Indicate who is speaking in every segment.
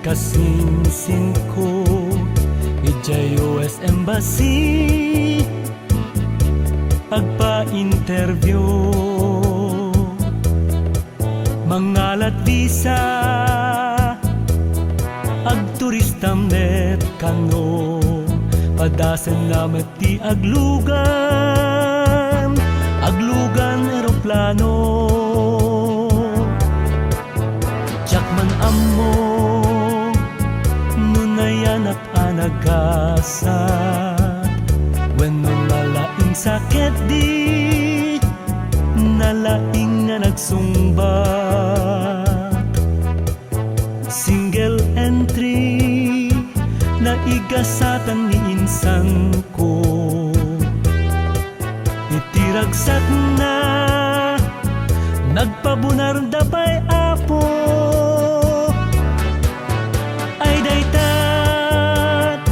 Speaker 1: kasinsin ko ijay US Embassy agpa-interview mangalat visa ag turistam net kano padasen lamet ti aglugan eroplano jakman ammo nunayan at anagasa wenno nalaing sakit di nalaing nga nagsumbat single entry na igasatan ni insan ko itiragsat na nagpabunar dapay apo ay daytat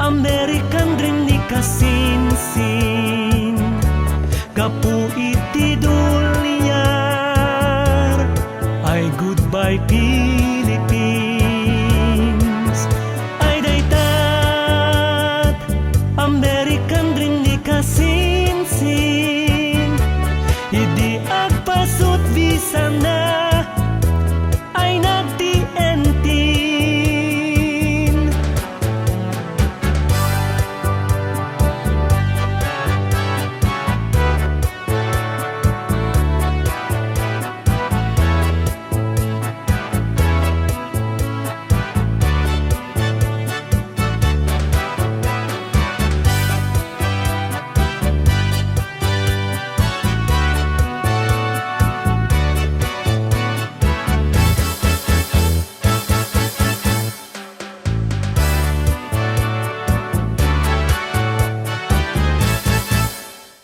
Speaker 1: American dream ni kasinsin kapu iti dolyar ay goodbye Philippines ay daytat American dream ni kasinsin idi agpasut visa na ay nagtientin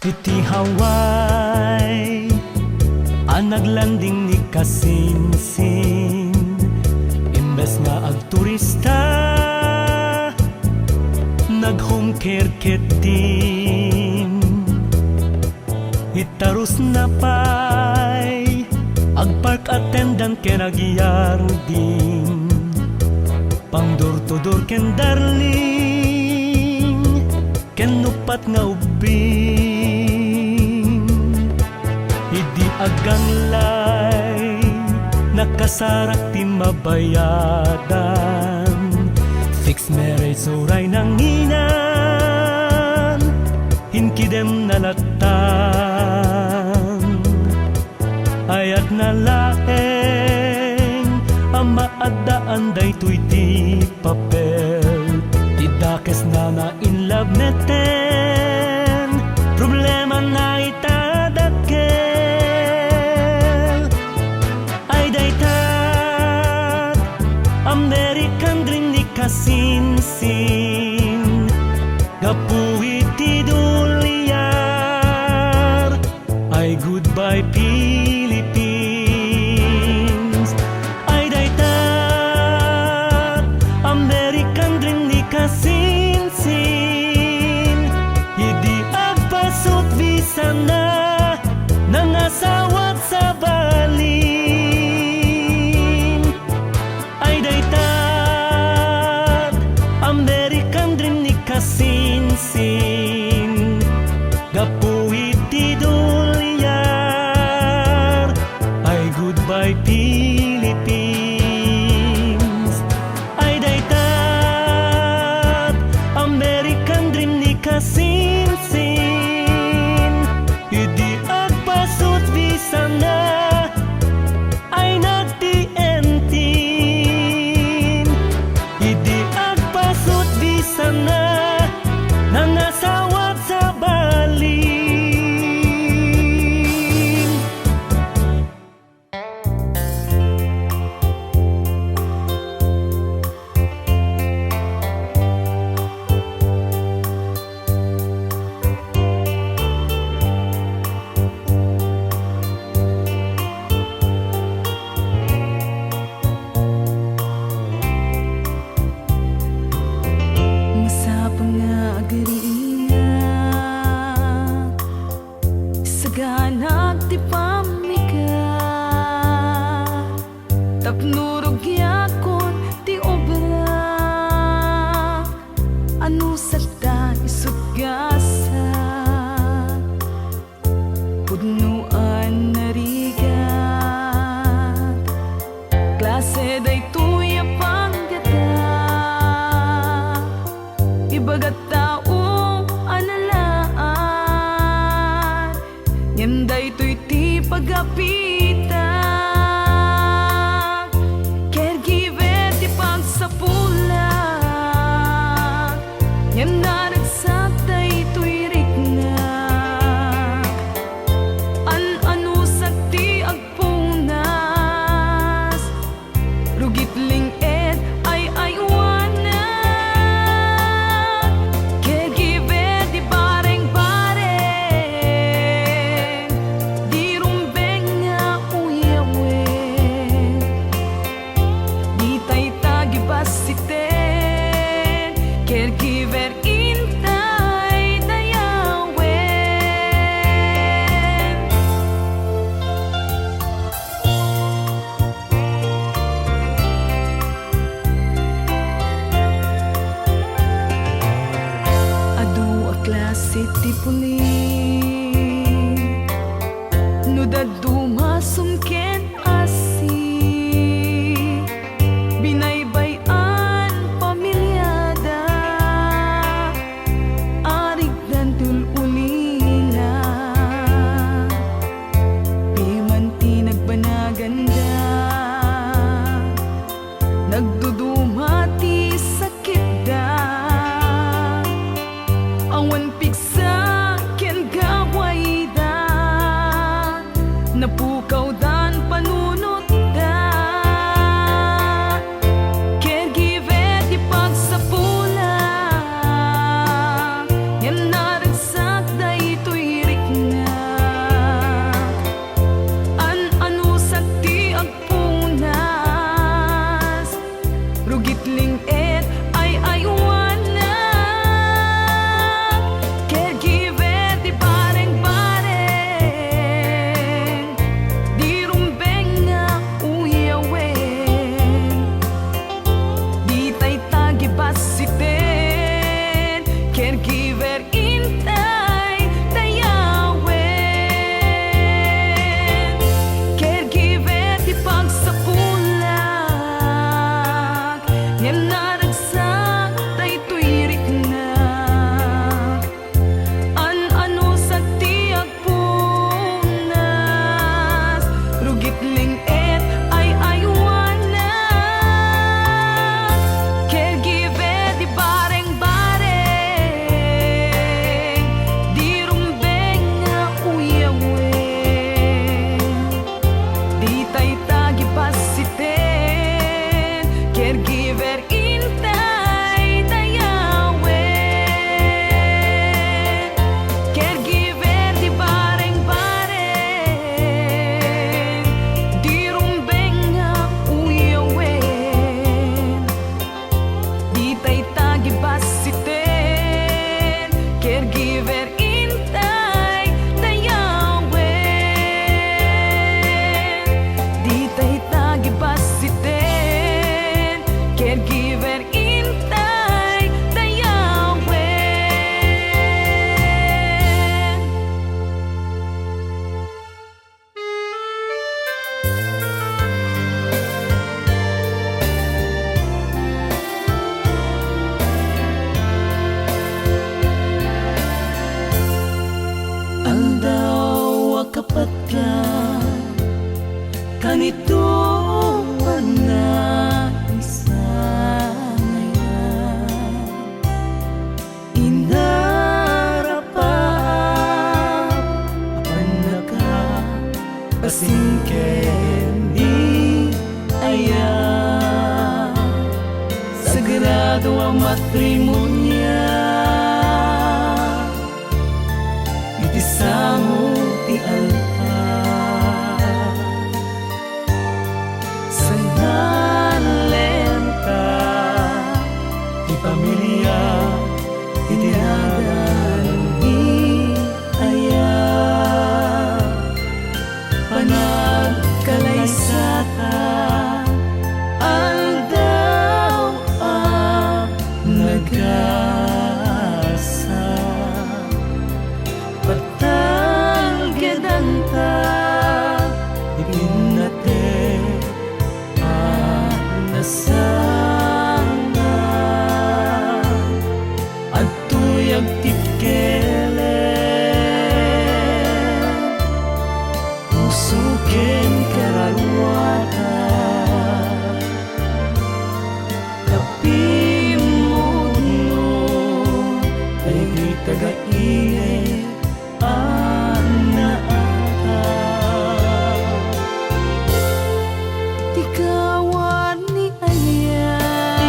Speaker 1: iti Hawaii ang naglanding ni kasinsin imbes nga agturista nag-home care kit din itarus na pay agpark attendant ken agiyar din pang door to door ken darling ken nupat nga ubing idi aganglay nakasarak ti mabayadan fixed marriage uray nanginan hinkidem nalatan ayat nalaeng ama addaan daytoy ti papel ti dakes na in love neten problema na itadakkel ay daytat American dream ni kasinsin gapu iti dolyar ay goodbye Philippines ay daytat American dream ni kasinsin idi agpasut visa na nangasawat sa balin ay daytat American dream ni kasinsin gapu iti dolyar ay goodbye Philippines ay daytat American dream ni kasinsin idi agpasut visa na ay nagtientin idi agpasut visa na nangasawat sa balin masapang nga agariinga saganak ti pamika tapnurog yakon ti
Speaker 2: panarigat klase day tuya panggata ibagat tao analaan ngem day tuy ti pagapita caregiver ti pagsapula ngem naragsak day tuy rikna an-ano sakti agpunas rugitling ed ay aywana caregiver di bareng-bareng di rumbeng nga uyawen di taytagi basiten caregiver intay dayawen adu a klase ti puling no daddu masumken asi binaybayan pamilyada arig dantul ulina pimanti nagbanaganda nagdudumati sakit da awan piksa ken gaway da napukaw dan panunot da caregiver di pagsapula ngem naragsak day tuy rikna an-ano sakti agpunas rugitling ed ay aywana caregiver di bareng-bareng di rumbeng nga uyawen di taytagi basiten caregiver intay dayawen caregiver di pagsapulag ngem naragsak day tuy rikna an-ano sakti agpunas rugitling ed ay aywana caregiver di bareng-bareng di rumbeng nga uyawen di taytagi basiten caregiver intay dayawen caregiver di bareng-bareng di rumbeng nga uyawen di taytagi basiten caregiver intay dayawen di taytagi basiten caregiver intay dayawen
Speaker 1: Aldaw akapat ka kanito na isa ngayon inarapap apan naka pasingken di aya sagrado ang matrimonya itisamo ti altar sanalenta ti pamilya itinagan ni aya panagkalaysata aldaw ang nagka usukin kararuata kapimod no ay di tagainit anaata
Speaker 2: Tikawan ni ayat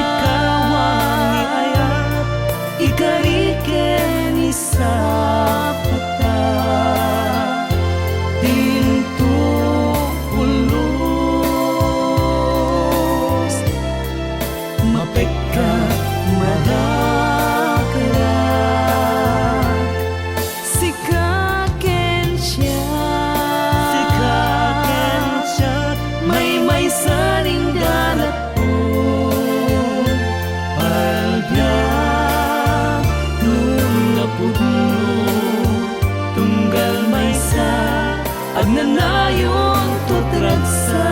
Speaker 1: ikariken isapata tinto ulos mapeka marakrak
Speaker 2: Sikaken siya
Speaker 1: may saring dalat po palbiyak nung napudno tunggal may sa agnanayon tutragsa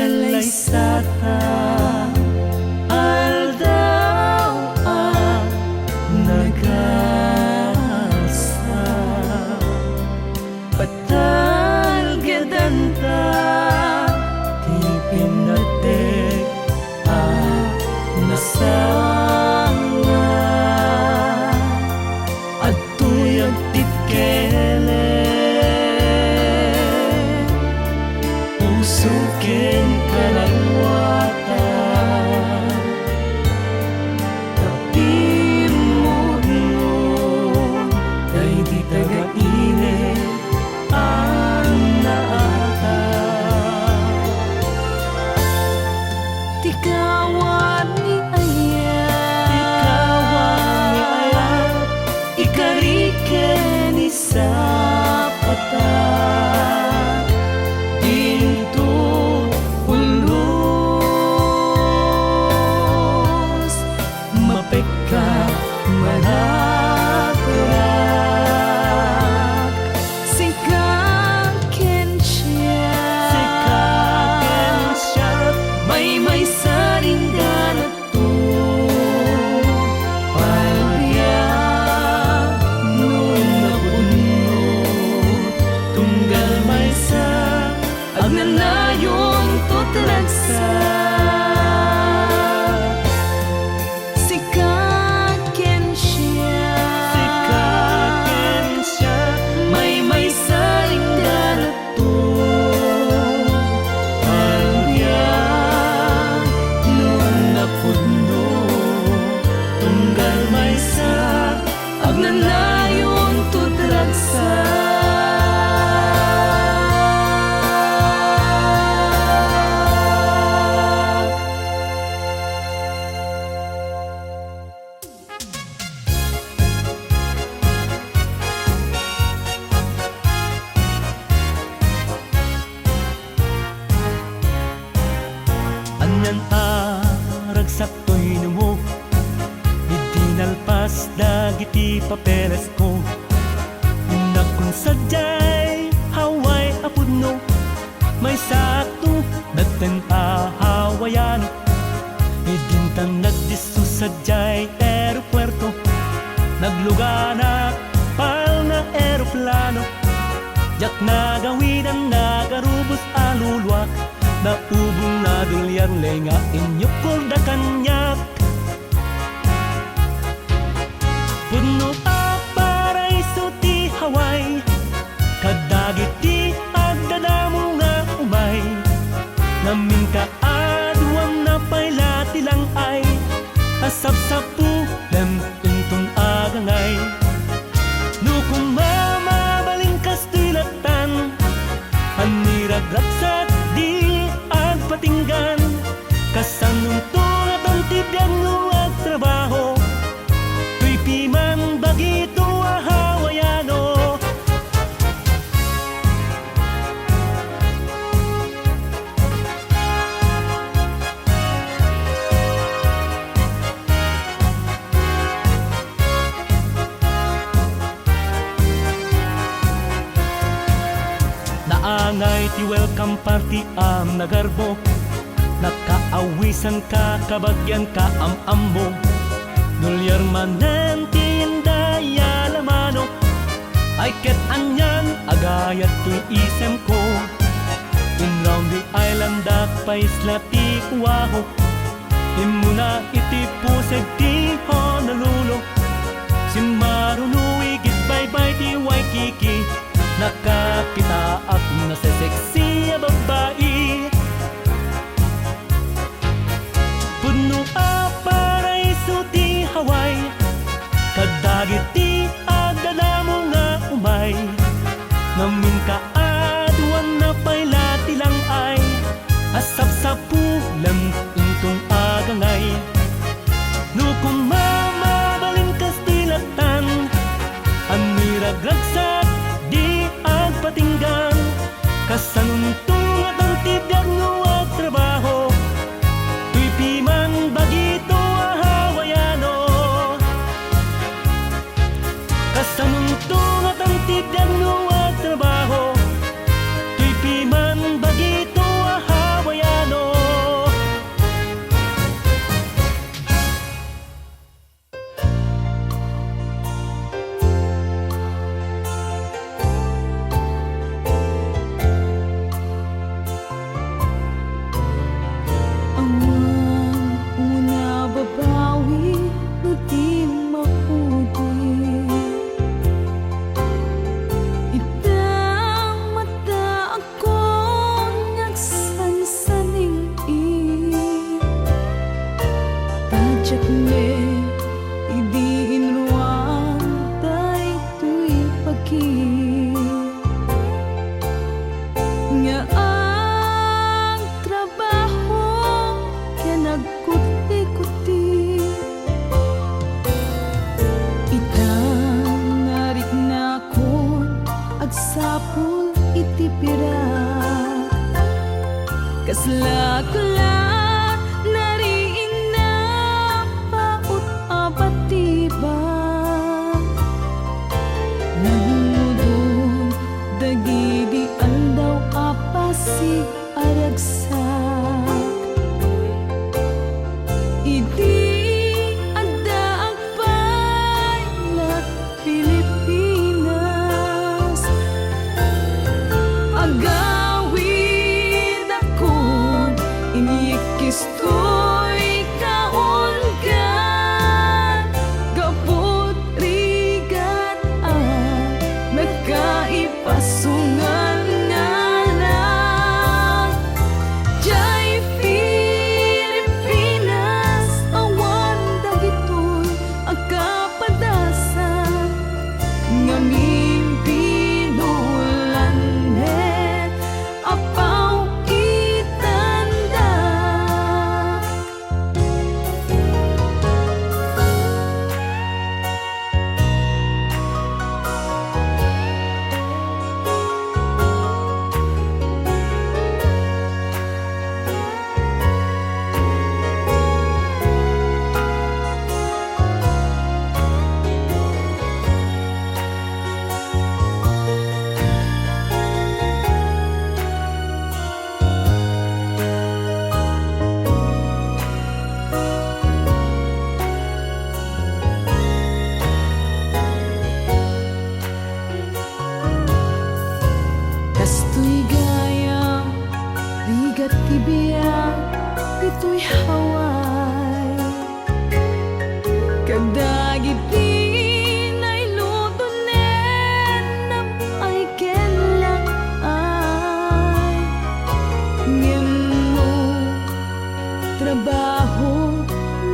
Speaker 1: panagkalaysata aldaw ang nagasa patalgadanta ti pinatek nasanga at tuyag titkele usukin kalaluata kapimod no ay di tagainit anaata
Speaker 2: Tikawan ni ayat
Speaker 1: ikariken isapata tinto ulos mapeka marakrak
Speaker 2: Sikaken siya
Speaker 1: may saring dalat to palbiyak nung napuno tunggal may sa agnanayon tutragsa
Speaker 2: Sikaken siya
Speaker 1: may saring dalat to palbiyak nung napuno tunggal may sa agnanayon tutragsa Anyan aragsak to'y numo idinalpas dagiti papeles ko inakon sadyay haway apudno may sakto daten ahawayan idintan nagdisu sadyay aeropuerto nagluganak pal na aeroplano jak nagawidan nagarubos alulwak naubong na dulyar lenga inyo kolda kanyak puno a paraiso ti Hawaii kadagit ti agdadamo nga umay namin ka aduam na pailati lang ay asap-sapu lem intong agangay nukong mamabalingkas tilatan paniragraksat di agpatinggan kasanong tulatan ti biyag luwag trabaho tuy piman bagito ahawayano kamparti am nagarbo, nakaawisan ka kabagyan ka am-ambo, nulyar manen tindaya lamano, ay ket anyan agayat tuy isem ko. In round the island dak pa isla ti Kuwaho, imuna iti puseg ti Honolulu, Simmarunui git bye-bye ti Waikiki, nakakita at naseseksi a babae. Puno a paraiso ti Hawaii, kadagit ti agdala mo nga umay, namin ka aduan na payla tilang ay, asap sa pulam intong agangay. No kung mamabalin kas tilatan, amiraglagsat di agpatinggan, kasanuntung at ang tibiyag no at trabaho, tuy piman bagito a Hawaiano. Kasanuntung at ang tibiyag no at trabaho, tuy piman bagito a Hawaiano.
Speaker 2: Awan una babawi no di maudi, itang mata ako nagsansaning tajak me idiin ruang tay tuy pagi, nga ang trabaho kaya nagkuti-kuti, itang narik na ko agsapul iti pirak, kasla-kla nariin na paut abatiba, nagmudong dagidi andaw apasi aragsak, idi adda ang paylat Pilipinas, agawid akon inikistoy kaulgan, gapot rigat ang nagkaipasungan nga lang. Jai Pilipinas, awan dagitoy agkapadasan, ngamin pinulanet apaw itanda. Kastoy gaya, rigat tibiyag, dito'y Hawaii, kagdagit din ay lutunen na ay kenlang ay, ngemo trabaho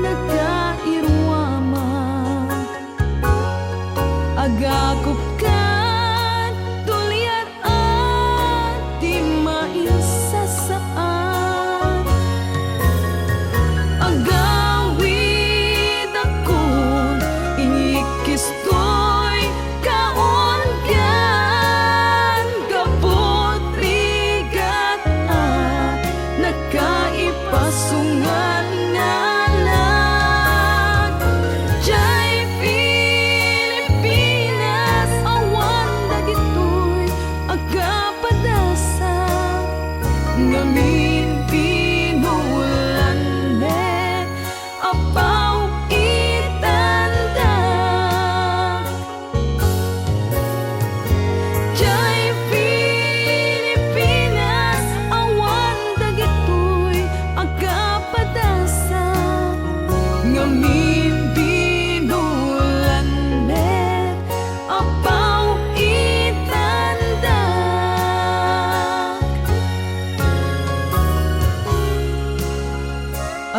Speaker 2: nagkairwama, agakop kan tulyar at di mainsasaan, agawid akon inikistoy kaulgan, gapot rigat at nagkaipasungan nga lang. Jai Pilipinas, awan dagitoy agkapadasan,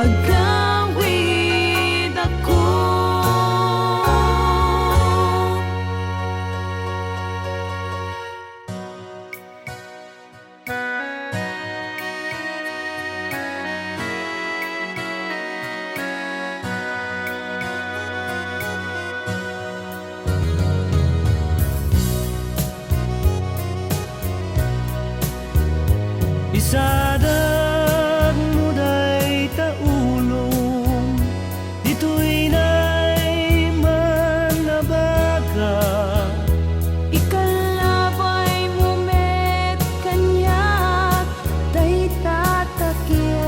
Speaker 2: agawid ako.
Speaker 1: Isadag mo day taulong, dito'y nay manabaga.
Speaker 2: Ikalabay mo met kanyak, day tatakyak.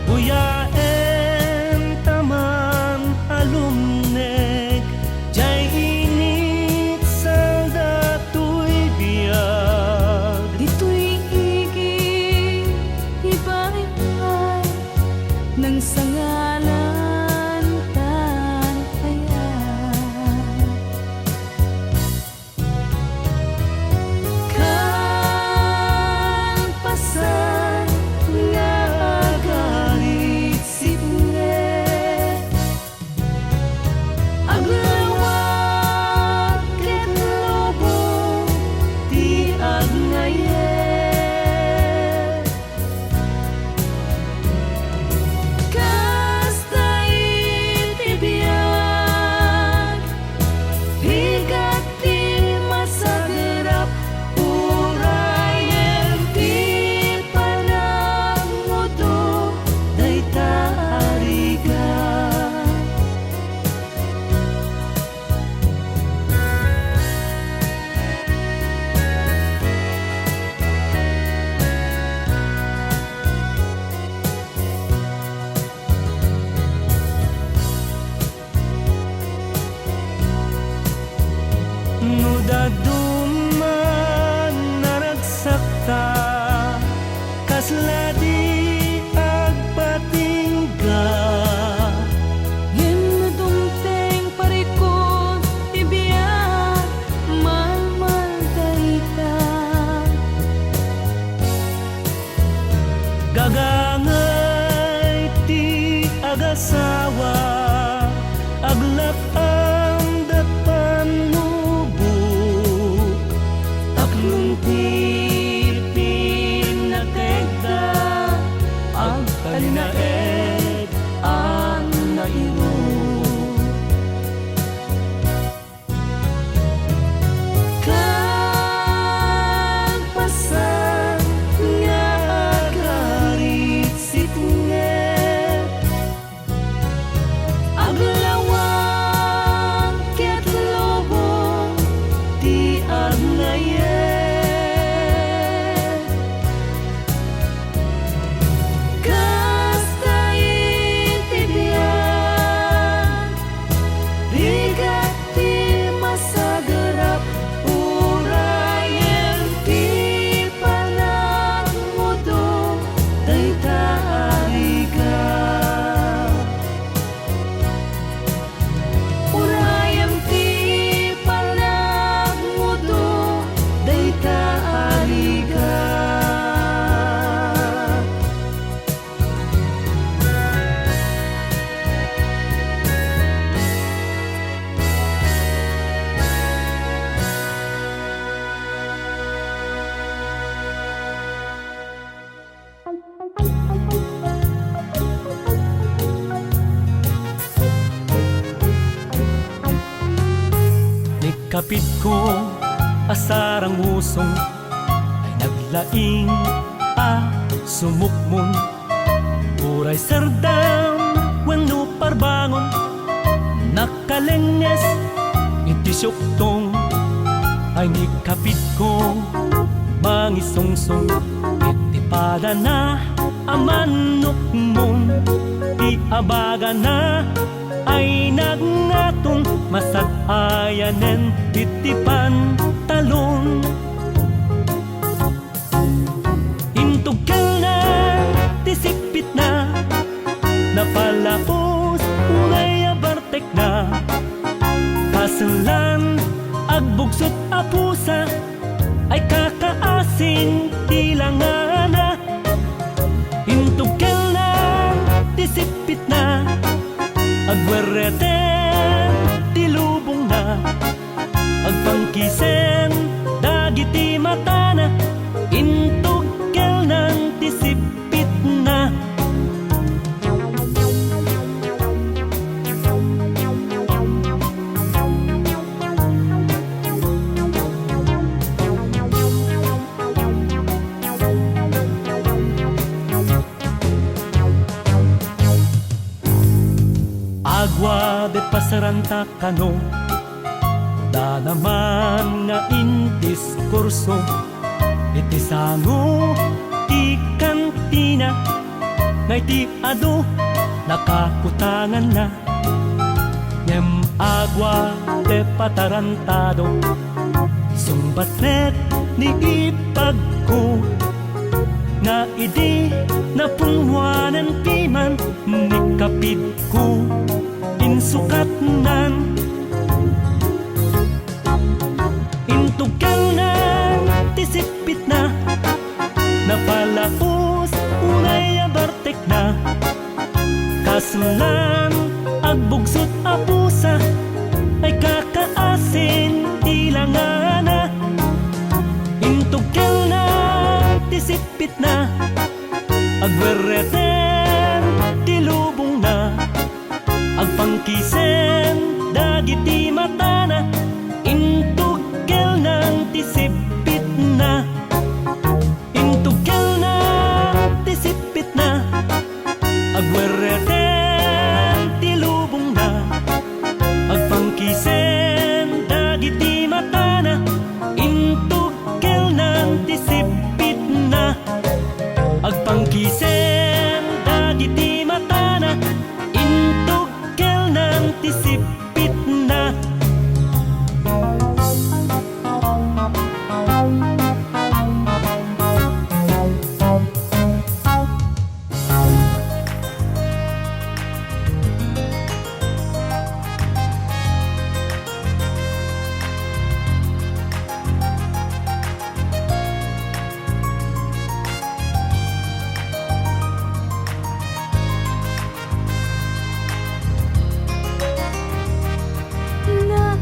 Speaker 1: Uyaen taman alumnek, jay init sa dato'y biyag.
Speaker 2: Dito'y iging ibay-ibay ng sangalan tantayan. Kan pasan nga agalit sipnget, aglawag ket lobo ti agnayet. Kasta itibiyag, higat ti masagerap, urayen ti panagmudo, day taarigan.
Speaker 1: No daduman naragsakta, kasla di agpatingga.
Speaker 2: Yen nadumteng parikot ibiyag, malmal dayta.
Speaker 1: Gagangay ti agasawa, aglap ang dapan lubok. Taklong ti pinategda, ang kalinaed ang nairo. Kan pasan nga agarit sipnget, aglawag ket lobo ti agnayet. Kasta itibiyag, higat ti masagerap, urayen ti panagmudo, day taarigan. Urayen ti panagmudo, day taarigan. Nikapit ko asarang usong, ay naglaing sumukmon. Uray sardam wenno parbangon, nakalenges iti syuktong. Ay nikapit ko mangisungsong, iti pada na amanukmon. Ti abaga na ay nagngatong, masag-ayanen titipan talon. Intugkal na, tisipit na, napalaos, ungay abartek na. Kaselan, agbugsot apusa, ay kakaasing tilangana. tisipit na agwerreten ti lubong na agpangkisen dagiti matana intugkel ng tisipit na. Agwa de pasaranta kano da naman nga intis kurso iti sango ti kantina nga iti ado nakakutangan na ngem agwa de patarantado sumbatnet ni ipagko nga idi napungwanan piman ni kapid ko insukat nan intugkel na tisipit na napalaos unay abartek na kaslan agbugsot a pusa ay kakaasin ilangana intugkel na tisipit na agwerreten ti lubong na agpangkisen dagiti matana intugkel ng tisipit na intugkel na tisipit na agwerreten ti lubong na agpangkisen dagiti matana intugkel ng tisipit na agpangkisen dagiti matana intugkel ng tisipit na.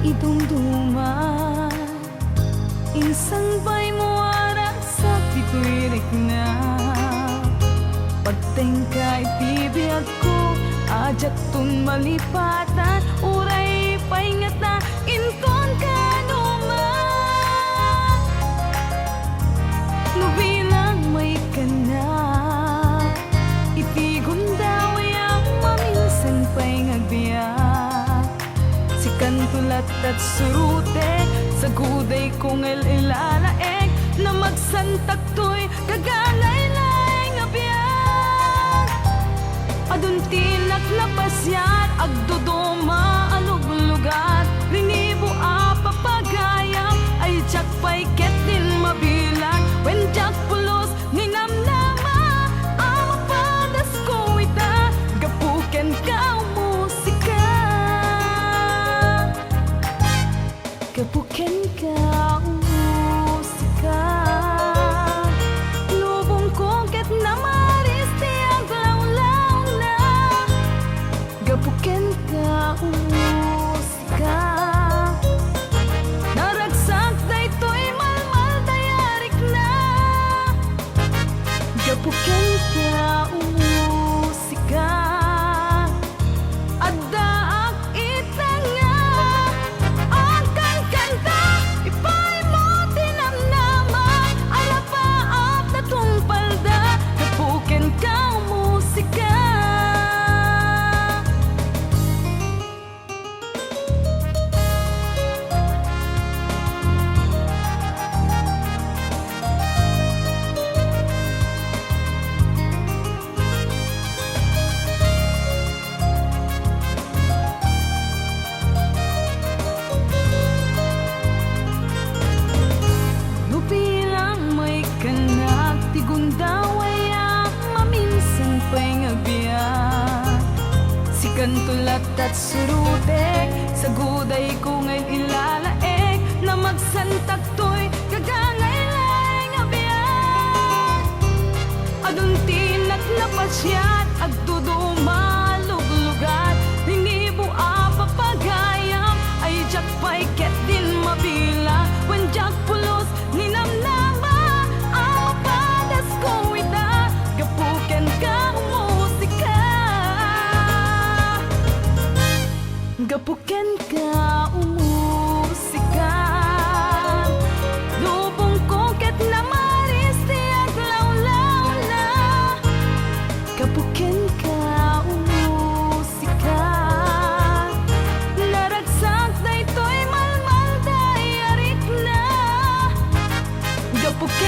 Speaker 2: Idumduman insang bay mo ara sa pituirik na pagtengkay tibiyag ko ajat tun malipatan uray paingat na inton kanuman nubilang may kana itigon daw ang maminsan pa'y ngagbiyak kantulat at surute sa guday kong ilalaeng na magsantak to'y kagalaylay nga biyak aduntinak na pasyan agdodoma aluglugat linibo a papagayam ay jak pa'y ket din mabilang when jak pulos ninamnama ang padas ko ita gapuken ka Kapuken ka musika lubong ko ket na maris ti aglaw-law na gapuken ka musika naragsak daytoy malmal dayarik na gapuken ka musika kantulat at surutek sa guday ko ngayon ilalaeng na magsantak to'y kagangay-lay nga biyak aduntin at napasyat agduduma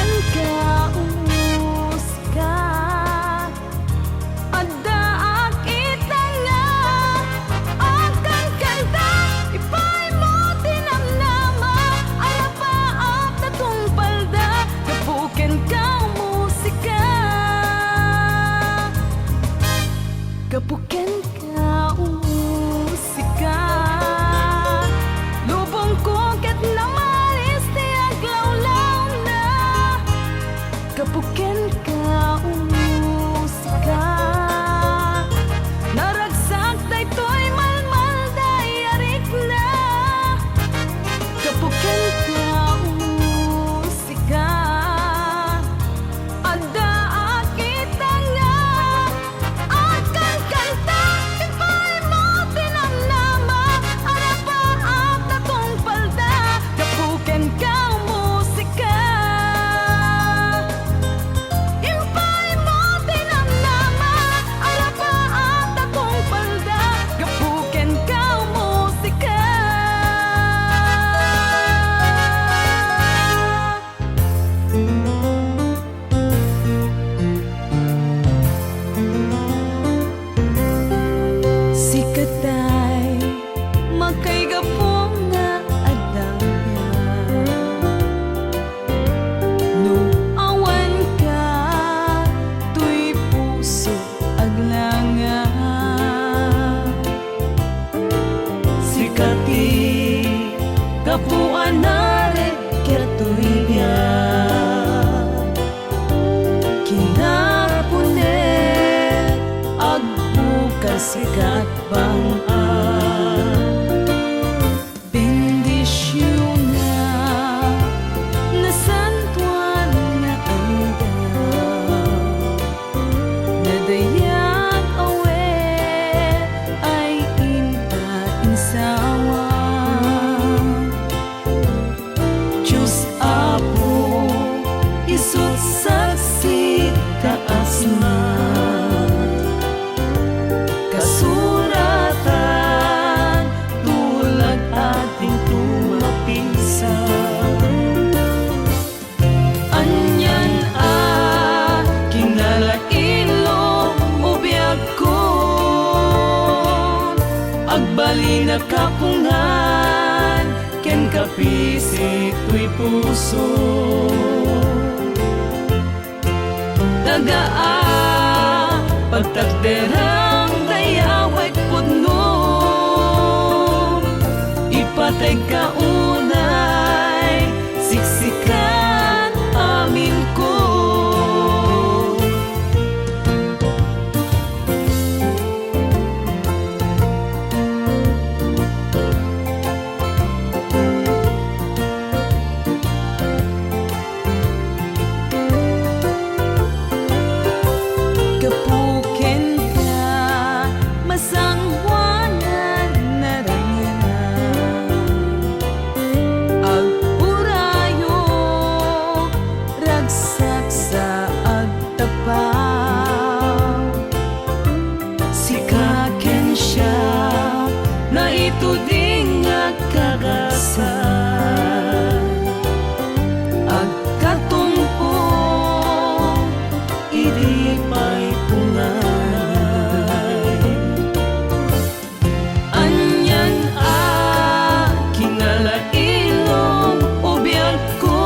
Speaker 2: kapuken ka umusika adda akita nga akan kanta ipay mo tinamnama alapaap na tong palda kapuken ka umusika kapuken ka umusika lubong ko ket namalis ti aglawlaw na kapuken ka umusika naragsak daytoy malmal dayarik na kapuken ka umusika adda akita nga akan kanta ipay mo tinamnama arapaap na tong palda kapuken ka umusika ipay mo tinamnama arapaap na tong palda kapuken ka umusika sikatay makaigapong nga adangya no awan ka tuy puso aglanga
Speaker 1: Sikati kapuan nare kertuiya kinapunet agbukas sikat bang-an
Speaker 2: bendisyon na nasantuan na andaw nadayag awet ay inta insawa
Speaker 1: Diyos Apo isut saksi kaasman kasuratan tulag ating tumapisan anyan kinalailo ubiyag ko agbali na kapungan ken kapisit tuy puso dagaa pagtakderang dayaway pudno ipatay ka unay siksikan amin ko
Speaker 2: kapuken ka masangwanan naranganan agpurayo ragsak sa agtapaw
Speaker 1: sikaken siya na ituding agkagasan
Speaker 2: agkatumpo
Speaker 1: idi pa'y tunay
Speaker 2: anyan
Speaker 1: kinalailong ubiyag ko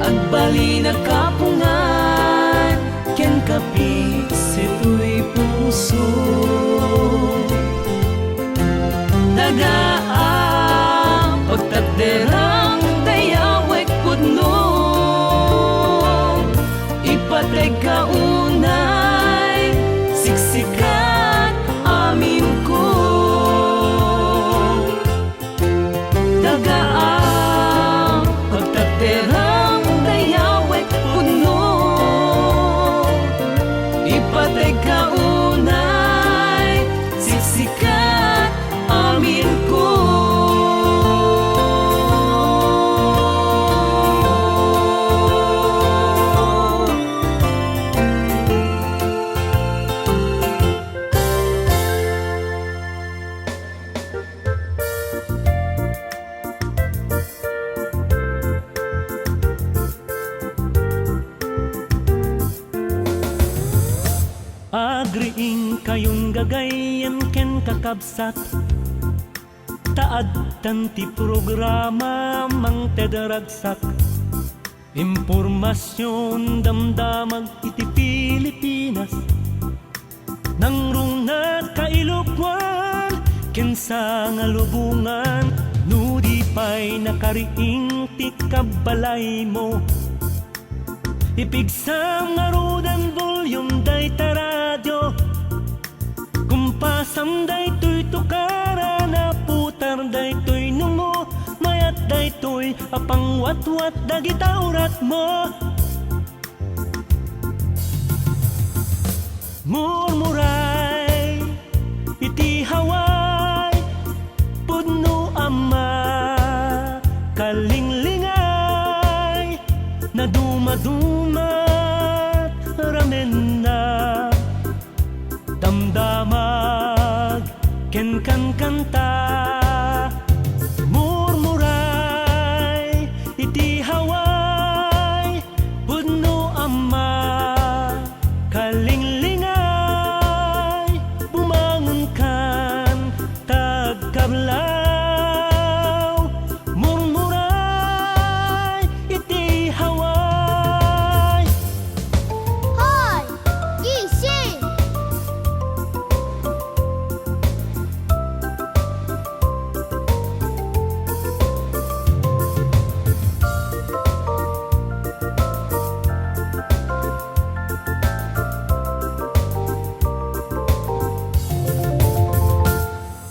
Speaker 1: agbali na kapungan ken kapisit tuy puso dagaan pagtakderang dayaway pudno ipatay ka unay siksikan amin ko dagaan pagtakderang dayaway pudno ipatay ka unay siksikan amin ko gagayan ken kakabsat. Taad tanti programa mang tedaragsak. Impormasyon damdamag iti Pilipinas. Nangrong na kailokwan kensa nga lubungan. Nudi pa'y nakariing ti kabalay mo. Ipigsam nga rudan volume day ta radyo. Kumpasam day to'y tukara na putar day to'y nungo. Mayat day to'y apang wat-wat dagita urat mo. Murmuray iti haway pudno ama kalinglingay na dumadumat ramen na damdamag ken kan kanta. Murmuray iti haway pudno ama kalinglingay bumangon kan tagkablaw. Murmuray iti haway.
Speaker 3: Hoy! Gising!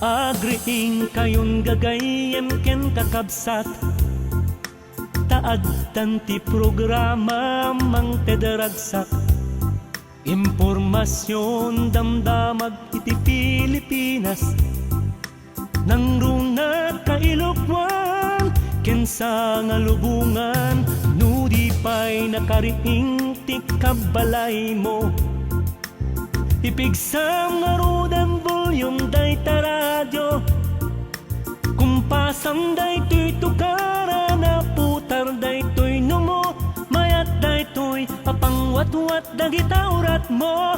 Speaker 1: Agriing kayon gagayen ken kakabsat. Taad tanti programa mang tedaragsak. Impormasyon damdamag iti Pilipinas. Nangrong na kailokwan kensa nga lubungan. Nudi pa'y nakariing ti kabalay mo. Ipigsam nga rudan volume day ta radyo. Kumpasam day to'y tukara na putar day to'y nungo. Mayat day to'y apang wat-wat dagita urat mo.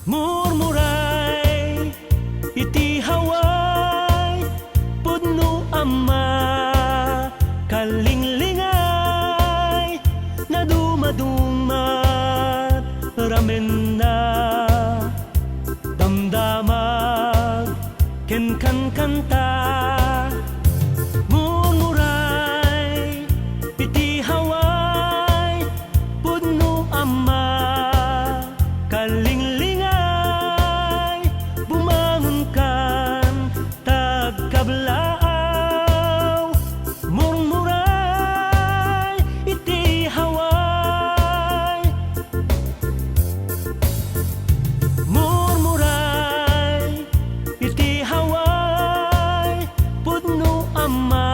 Speaker 1: Murmuray iti haway pudno ama kalinglingay na dumadumat ramen na damdamag ken kan kanta. Murmuray iti haway pudno ama kalinglingay bumangon kan tagkablaw. Murmuray iti haway. Murmuray iti haway pudno ama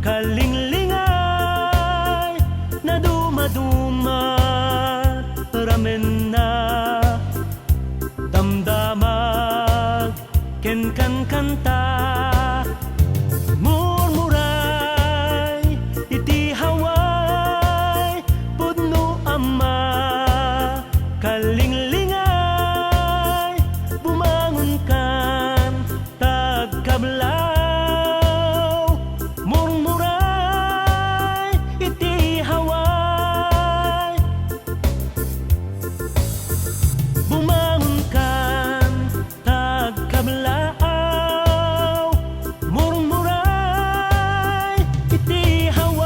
Speaker 1: kalinglingay na dumadumat ramen na damdamag ken kan kanta. Murmuray iti haway pudno ama kalinglingay bumangon kan tagkablaw. Murmuray iti haway. Bumangon kan tagkablaw. Murmuray iti haway.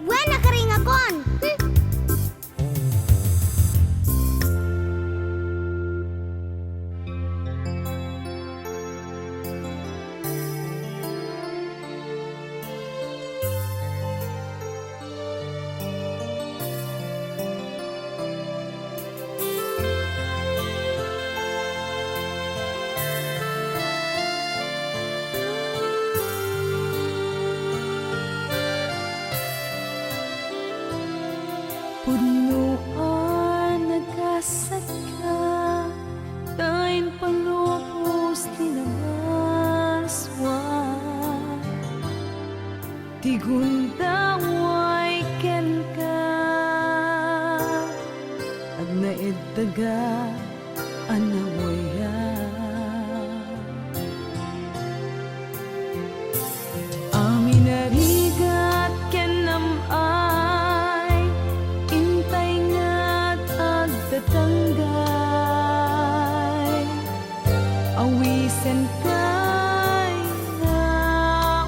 Speaker 3: Buena karingakon!
Speaker 2: Punuan nagasat ka, tayin palupos tinamaswa. Tigundaway ken ka at naiddaga anawaya. Amin narigat ken namay intay nga't agdatanggay awisen kay nga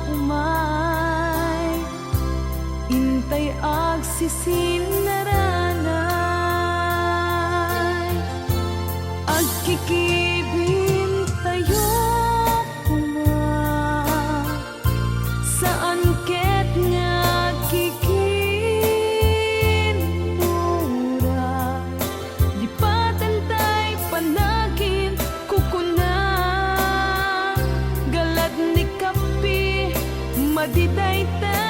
Speaker 2: umay intay agsisinaranay agkikibin tayo kuma saan ket nga kikinura lipatan tay panagin kukuna galad ni kapi madiday ta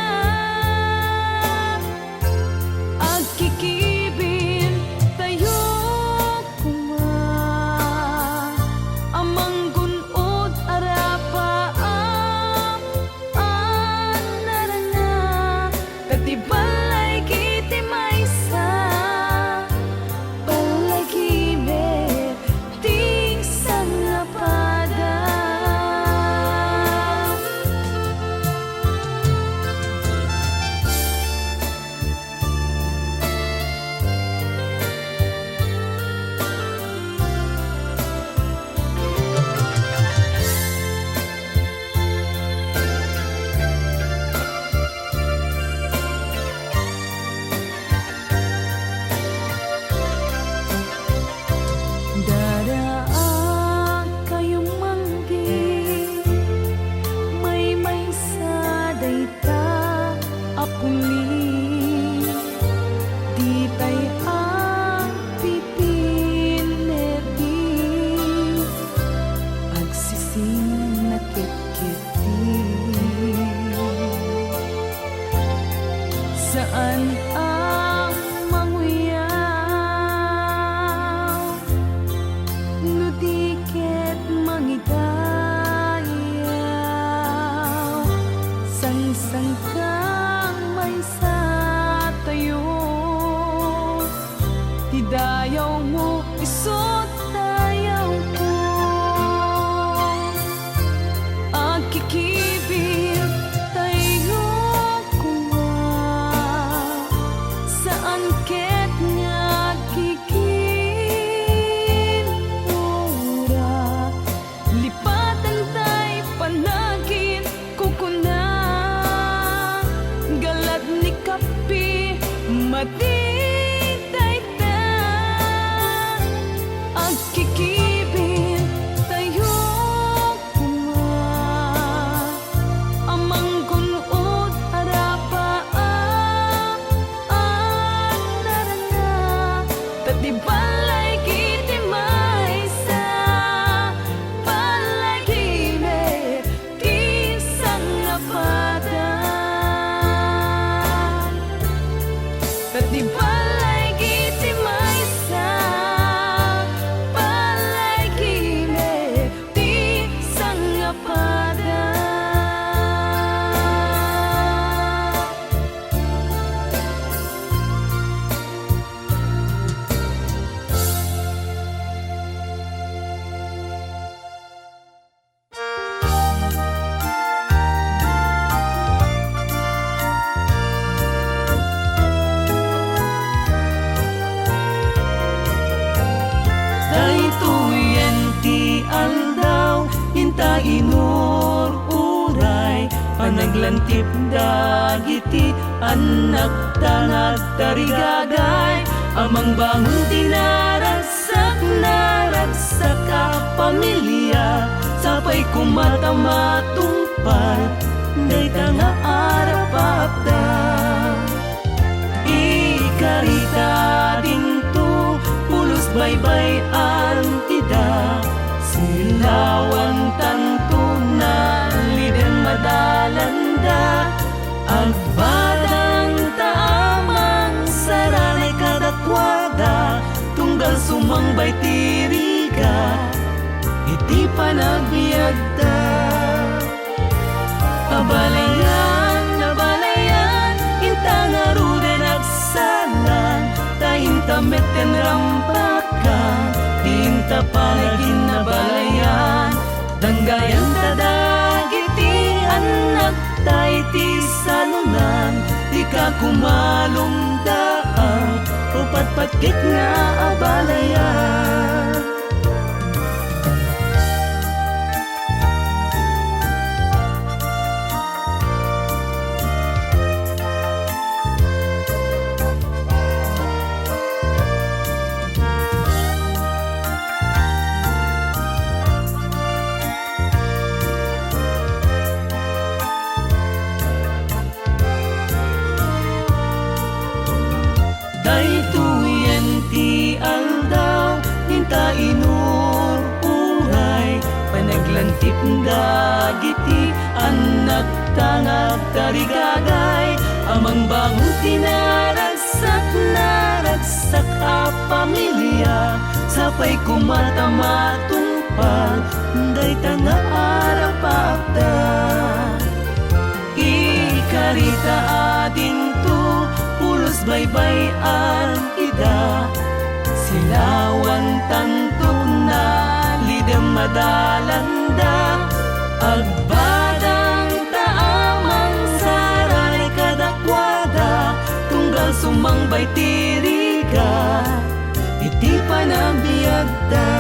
Speaker 2: agkikibin tayo kuma amang gunod arapaan narana tatibalay kiti maysa palagime ti sangapada. Daraan kayong manggi may sa dayta apuli di tay ang pipineti agsising nakit-kiti saan ang manguyaw nudiket mangidayaw sang-sang kang may sa tayo tidayaw mo isot tayaw ko agkikibir tayo kuma saan ket nga kikinura lipatan tay panagin kukuna galad ni kapi madiday ta agkikibin tayo kuma amang gunod arapaan narana tatibalay kiti maysa palagime ti sangapada tatibalay kiti maysa palagime ti sangapada.
Speaker 1: Daytoyen ti aldaw inta inur uray panaglantip dagiti anak tanag tarigagay amang bangon tinaragsak naragsak ka pamilya sapay kumata matungpal dayta nga arapapda ikarita dinto pulos baybay antida silawan tanto na liden madalanda agbadang taamang saranay kadatwada tunggal sumangbay tiriga iti panagbiagda abalayan meten rampakan, tinta palagin na balayan, danggayan tadagiti anak tay ti salunan, di ka kumalumdaan, upatpatkit nga abalayan. Daytoyen ti aldaw, ninta inururay, panaglantip dagiti anak tangag tarigagay, amang bangon tinaragsak naragsak a pamilya, sapay kumatamatumpa, day tanga arapakta. Ikarita ading to, pulos baybayan ida, silawan tanto na lidem madalanda, agbadang taamang saray kadakwada, tunggal sumangbay tiriga, iti panabiyagda.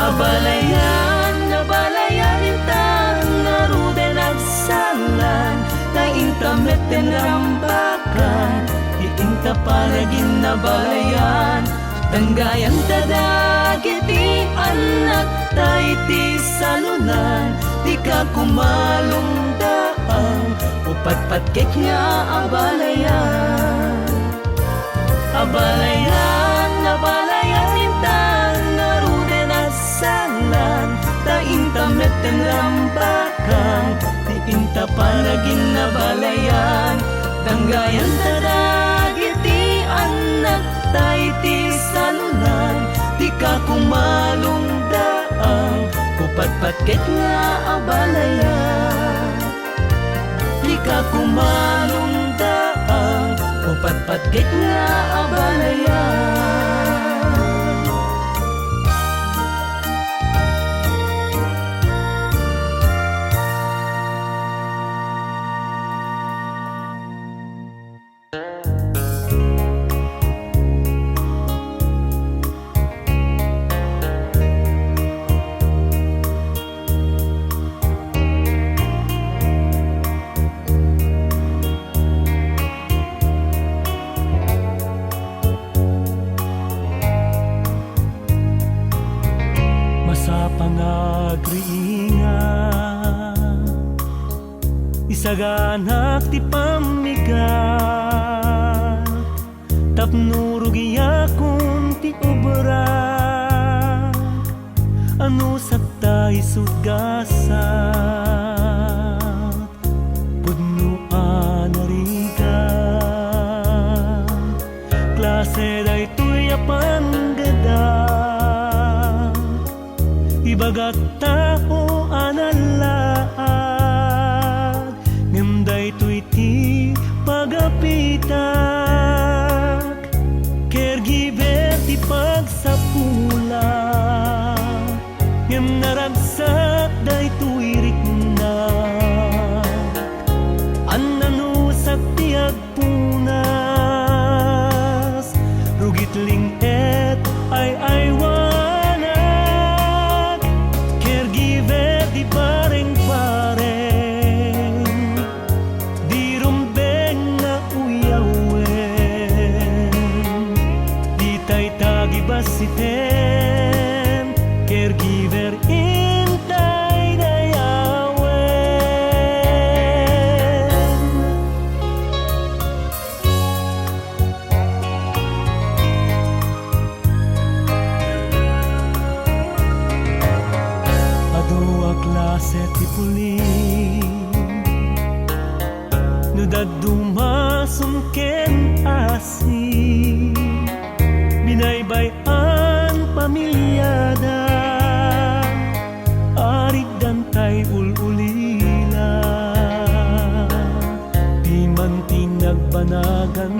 Speaker 1: Abalayan, abalayan intang naruden agsalan, na intamet den rambakan, iinta palagin na balayan, danggayan tadagiti anak tay ti salunan, di ka kumalumdaan, upatpatkik nga abalayan. Abalayan, abalayan intang naruden agsalan, ta intamet den rambakan, inta palagin na balayan, danggayan tadagiti anak tay ti salunan, di ka kumalumdaan, upatpatkit nga abalayan. Di ka kumalumdaan, upatpatkit nga abalayan. Pangagriinga, isaganak ti pamigat, tapnurugiya kun ti obra, ano sakta isugasat, pudnuan narigat, klase day tuya panggada, ibagat tao analaad, ngamday to'y ti pagapitak, caregiver ti pagsapula, ngam naragsak day to'y riknak, ananusak ti agpunas, rugitling et ay pareng-pareng, di rumbeng na uyawen, di tay tagibasiten, caregiver intay dayawen. Adua klase ti puling, no dadumasum ken asi, binaybayan pamilyada, arik dantay ululila, di man tinagbanagan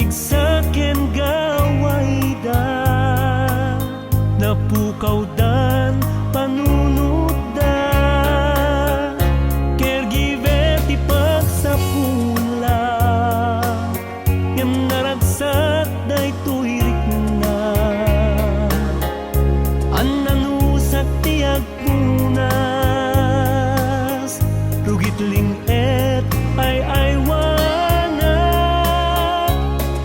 Speaker 1: igsaken gaway da, napukaw dan panunod da, caregiver ti pagsapula, ngem naragsak daytoy rikna, annanusak ti agpunas, rugit linget ay aywana,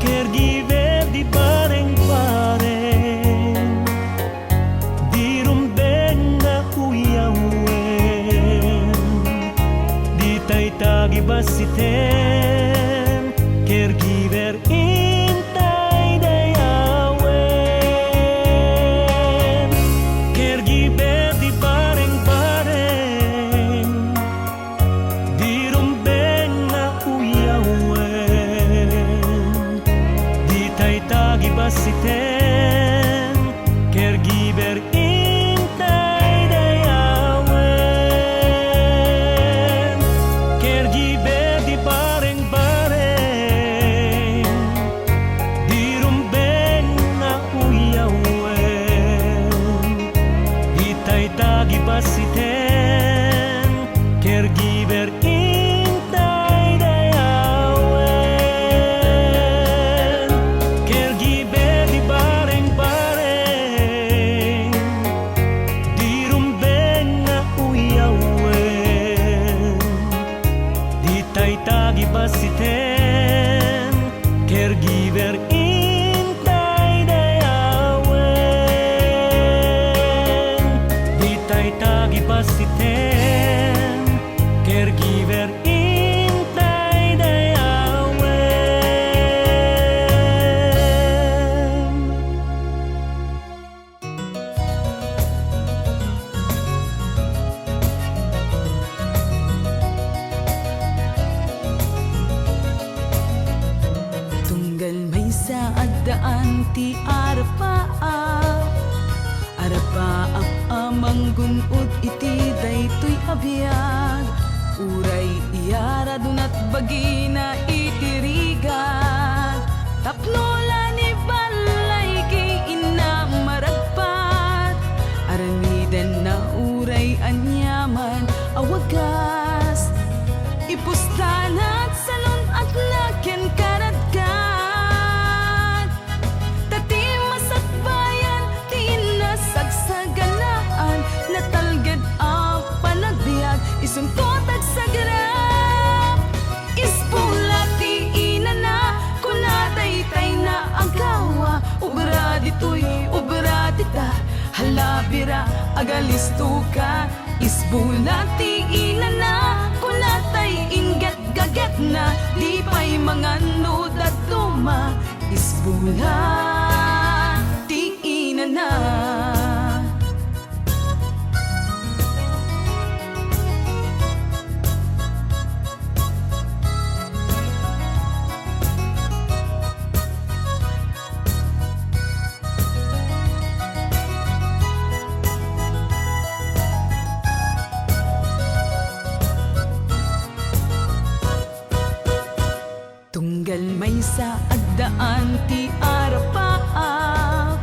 Speaker 1: caregiver di bareng-bareng, di rumbeng na uyawen, di taytagi basiten, caregiver intay dayawen, caregiver di bareng-bareng, di rumbeng na uyawen, di taytagi basiten, caregiver intay dayawen, caregiver di bareng-bareng, di rumbeng na uyawen, di taytagi basiten, caregiver intay dayawen, caregiver di bareng-bareng, di rumbeng na uyawen, di taytagi basiten, caregiver intay dayawen, di taytagi basiten, caregiver intay dayawen.
Speaker 2: Tunggal may sa agdaan ti arapaap, arapaap amang gunod iti daytoy abiyag, uray iyara dunat bagina itirigag, tapnola ni balay kay ina maragpat, aramiden na uray anyaman awagas, ipustanat salon at naken karadkat, tati masakbayan ti nasagsaganaan, natalged a panagbiag isuntot agsagrap, ispula ti inana kunataytay na agawa, ubra ditoy ubra dita, halabira agalisto ka, isbula ti inana kunatay ingat gaget na, di pa'y mga nudat tuma, isbula ti inana. Tunggal may sa agdaan ti arapaap,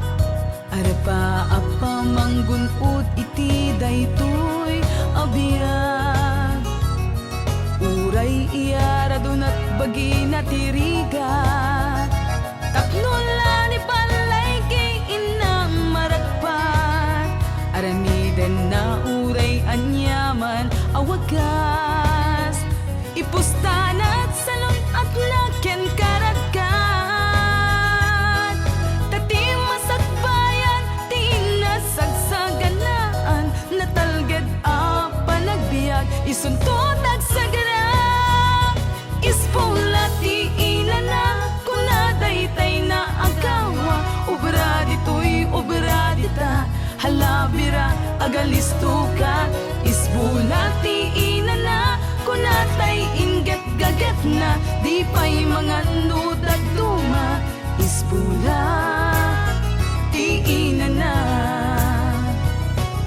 Speaker 2: arapaap pamanggunod iti daytoy abiyag, uray iyara dunat bagina ti rigat, tapnola ni balay kay ina maragpat, aramiden na uray anyaman awagas, ipustanat salon at naken karadkat, tati masakbayan ti nasagsaganaan, natalged a panagbiag isuntot agsagrap, ispula ti inana kunadaytay na agawa, ubra ditoy ubra dita, halabira agalisto ka, isbula ti inana kunatay ingat gaget na, di pa'y mga nudat tuma, isbula ti inana,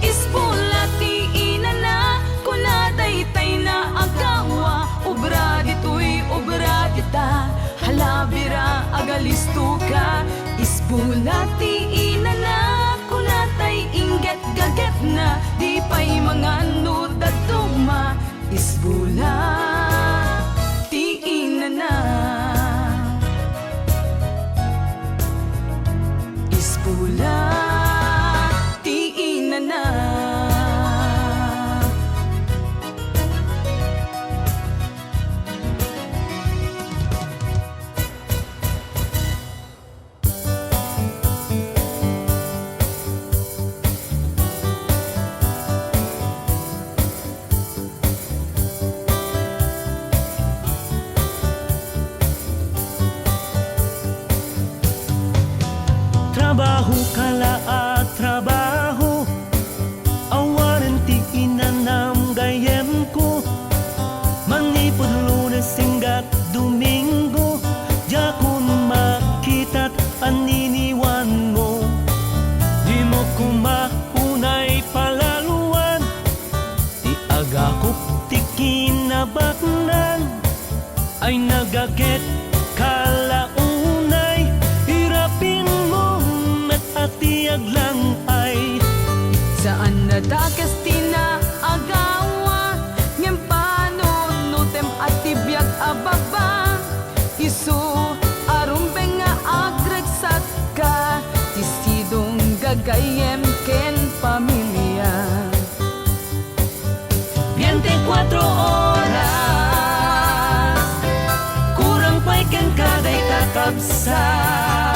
Speaker 2: isbula ti inana kunataytay na agawa, ubra ditoy ubra dita, halabira aga kalisto ka. Isbulati inana kunatay inget gaget na di pa'y mga nuda tuma. Isbulati inana. Isbulati inana.
Speaker 1: Trabaho kala at trabaho, awanan ti inanam gayem ko. Manipod Lunes hinggat Domingo, di kun makitat aniniwan mo. Di mo kumaunay palaluan, di agakop ti kinabaknan, ay nagaget kalaunay. Hirapin mo met atiag lang ay
Speaker 2: Saan nadakas agawa ngem panunutem at tibiyag ababa. Isu arumbeng nga agragsak ka, tisidong gagayem ken pamilya.
Speaker 1: 24 oras, kurang pa'y ken kaday kakabsat,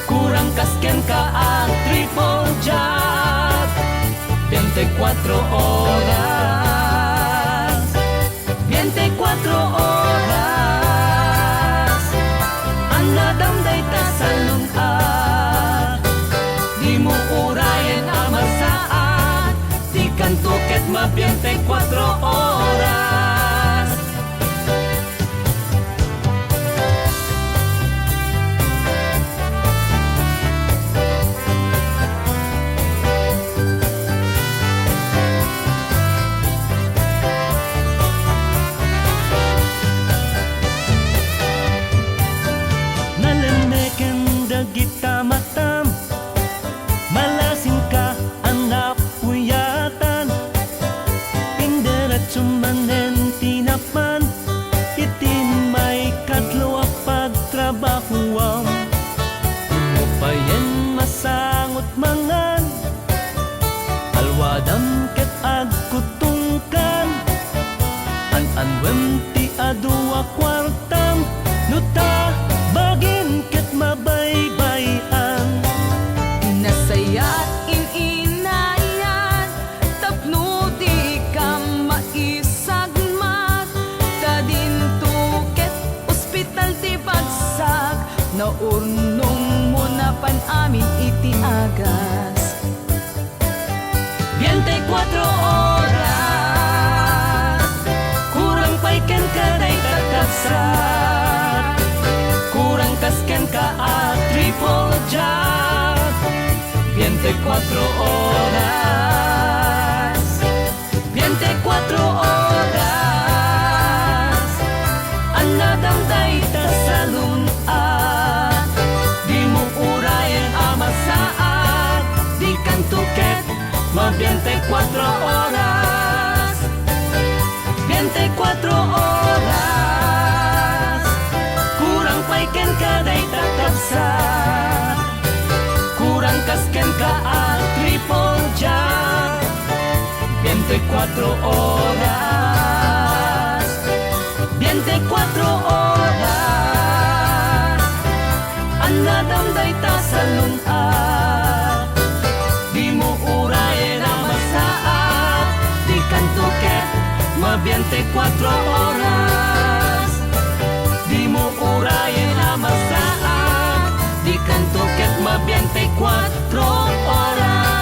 Speaker 1: kurang kasken ka ang triple job. 24 oras, 24 oras, ang nadamday ta sa lunat. Di mo urayan ang masaat, di kan tuket ma 24 oras. Nalemeken dagita matam, malasin ka ang napuyatan. Pinderat sumanen tinapan, itin may katlo a pagtrabahuam. Mo pa yan masangot mangan, alwadam ket agkutungkan. An-anwem ti adua kwartam, nuta bagin ket mabaybayan.
Speaker 2: Nasayat ininayan, tapno di ka maisagmat. Tadin tuket ospital ti bagsak, naurnong mo na pan amin iti agas.
Speaker 1: 24 oras, kurang pa'y ken kaday kakabsat, kurang kasken ka at triple job. 24 oras, 24 oras, ang nadamday ta sa lunat. Di mo urayan ang masaat, di kan tuket ma 24 oras, 24 oras, kurang pa'y ken kaday tatabsat, kurang kasken ka ang triple job. 24 oras, 24 oras, ang nadamday ta sa lunat. Di mo urayan ang masaat, di kan tuket ma 24 oras. Di mo urayan ang masaat, di kan tuket ma 24 oras.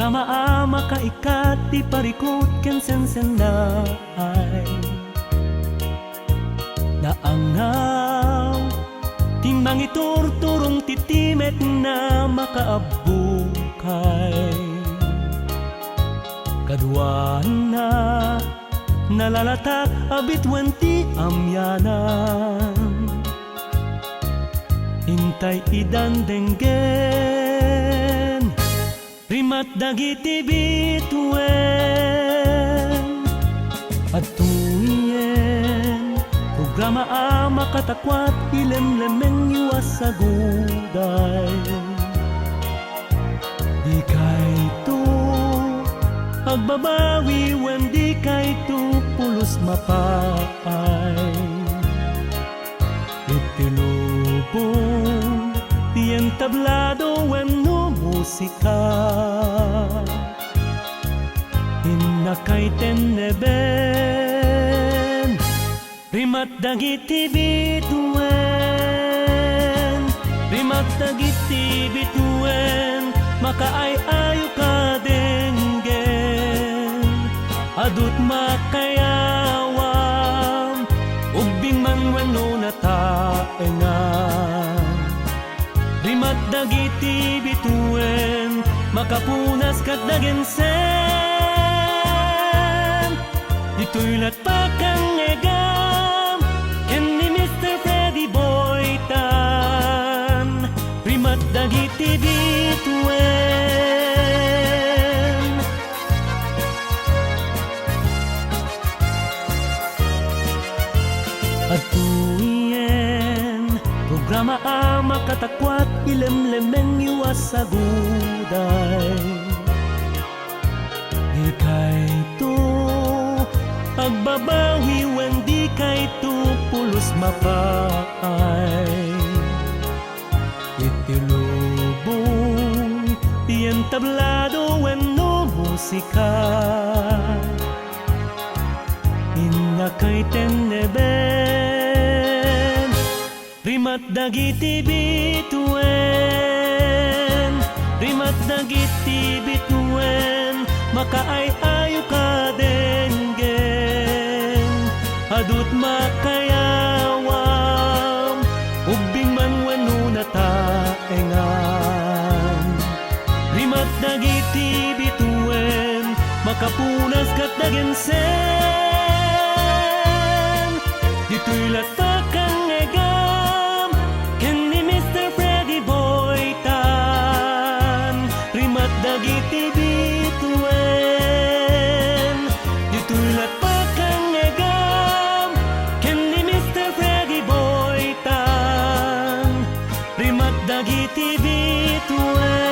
Speaker 1: Programa makaikat di parikot ken sensenay naangaw timbang iturturong titimet na makaabukay kaduan na nalalatak abitwan ti amyanan hintay idan denggen rimat dagiti bituen at tuyen programa makatakwat ilemlemeng iwas sa guday di kay to agbabawi wen di kay to pulos mapaay itilubong tien tablado wen no musika inakay teneben rimat dagiti bituen rimat dagiti bituen makaay-ayo ka denggen adut makayawam ugbing man wenno nataengan rimat dagiti bituen makapunas kat dagensen ito'y latpakang egam ken ni Mr. Freddy Boytan rimat dagiti bituen at tuyen programa makatakwat ilemlemeng iwas sa guday di kay to agbabawi wen di kay to pulos mapaay itilubong tien tablado wen no musika inakay teneben rimat dagiti bituen rimat dagiti bituen makaay-ayo ka denggen adut makayawam ugbing man wenno nataengan rimat dagiti bituen makapunas kat dagensen dito'y latakang egam ken ni Mr. Freddy Boytan rimat dagiti bituen dito'y latpakang egam ken ni Mr. Freddy Boytan rimat dagiti bituen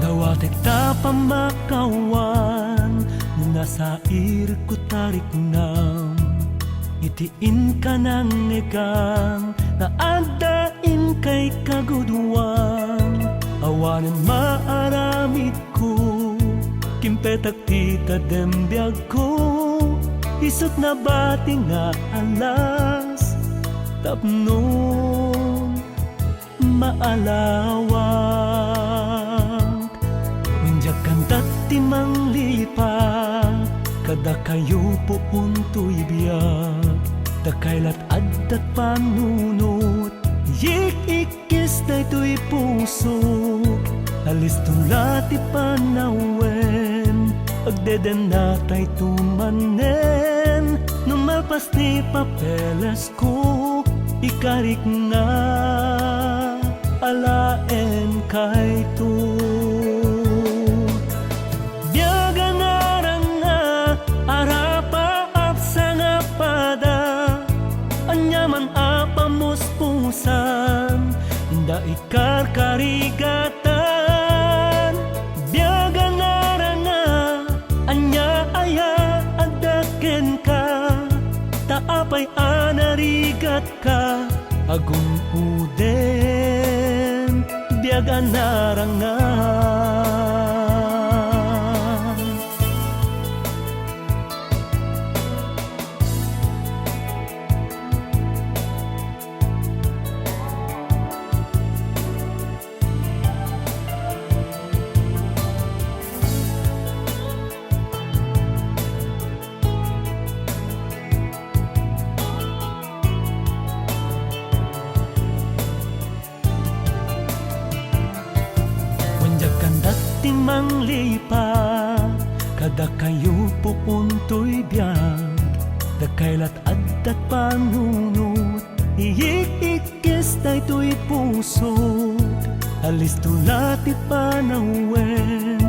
Speaker 1: dawatek ta pamakawan nasair ko tarik nam itiin ka ng negang na adain kay kaguduan awanan maaramid ko kimpetak tita dembiyag ko isot na bati nga alas tapnon maalawang minjak kantat timang lipa kada kayo pupunto'y biyak dakailat addat panunot yik-ikis na ito'y puso alis tulati panawen agdeden natay tumanen numalpas ni papeles ko ikarik nga alaen kay to biyaga narang nga arapa apsa nga pada anyaman apamuspusan inda ikar karigatan biyaga naranga anya aya adaken ka taapay anarigat ka agung uden biyaga naranga. Timang lipa kada kayo pupunto'y biyag dakailat addat panunot iikikis dayto'y pusok alis tulati panawen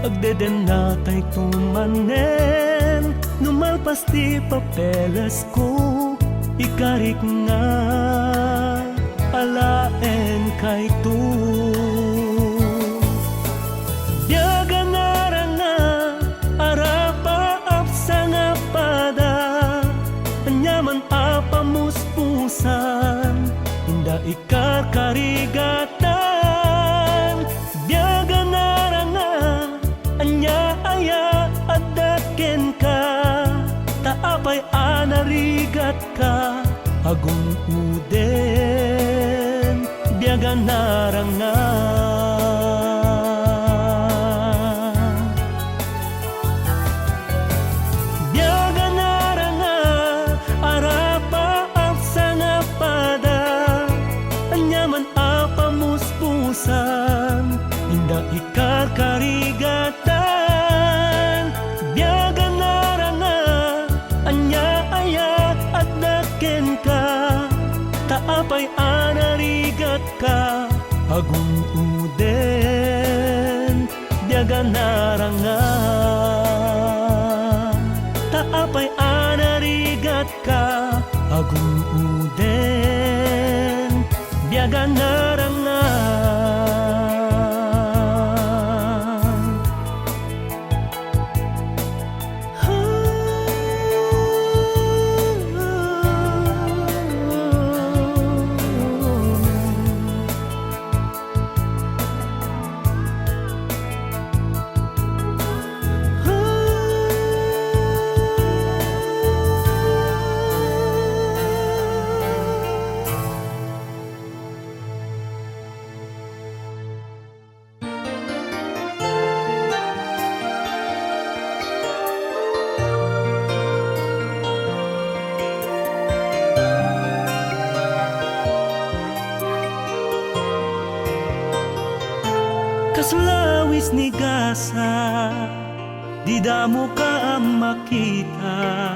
Speaker 1: agdeden natay tumanen numalpas ti papeles ko ikarik nga alaen kay tu. Biyaga naranga arapa apsa nga pada anyaman apamuspusan inda ikar karigatan biyaga naranga anya aya adaken ka taapay anarigat ka agung uden biyaga naranga. Inda ikar karigatan biyaga naranga anya aya addaken ka taapay anarigat ka agung uden biyaga naranga taapay anarigat ka agung uden biyaga naranga. Kasulawis ni gasa di damo ka ang makita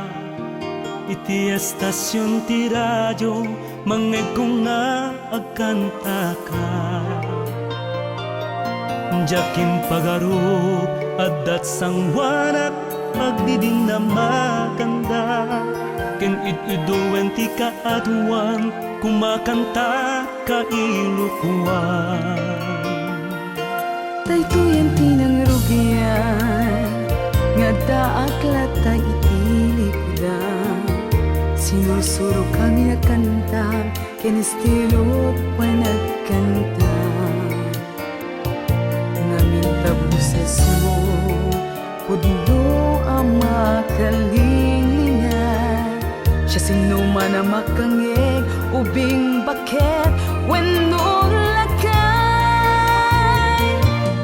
Speaker 1: iti estasyon ti radyo mangegkong nga agkanta ka jakin pagarup addat sangwanak agdidin na maganda ken id-iduen ti kaatuan kumakanta ka ilukuan.
Speaker 2: Daytoy tinangrugian nga daaklat tay itilikudan sinusuro kami nagkanta ken estilo pa nagkanta ngamin tabuses mo pudno ang makalingan siya sino man ang makangeg ubing bakit wenno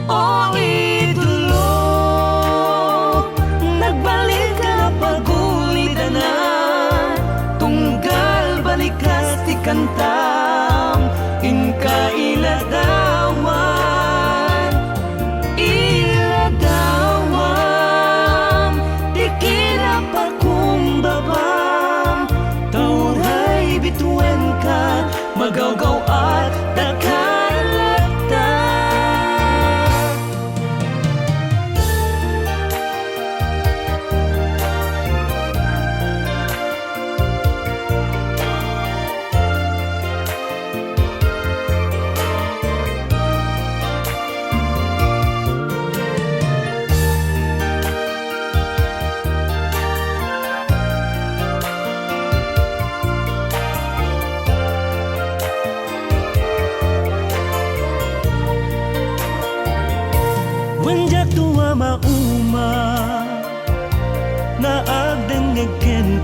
Speaker 2: oh idolo, nagbalik ka na pagulitan na tunggal balikas ti kantam inka iladawan di kinapakumbabam tauray bituin ka magawgaw at dakalata.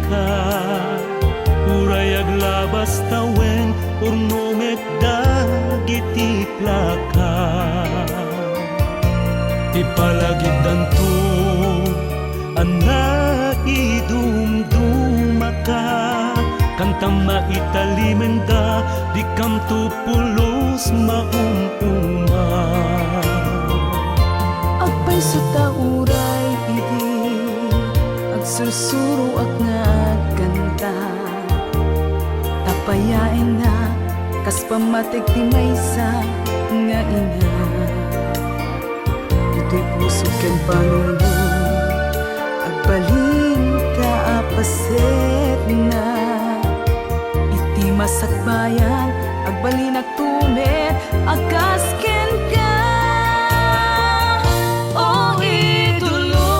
Speaker 1: ka uray aglabas tawen urnomet dagiti plaka ipalagid danto anna idumduma ka kantam maitalimen da di kam tu pulos maumuma
Speaker 2: Agpay suta uray idi agsursuro ak nga kanta tapayain na kas pamatig ti maysa nga ina ito'y puso ken panuno agbalin ka apaset na iti masakbayan agbalin agtumet akas ken ka o idolo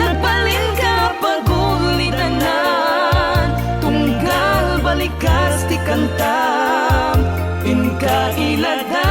Speaker 2: nagbalin ka pagulidanan tunggal balikas ti kantam inka ilada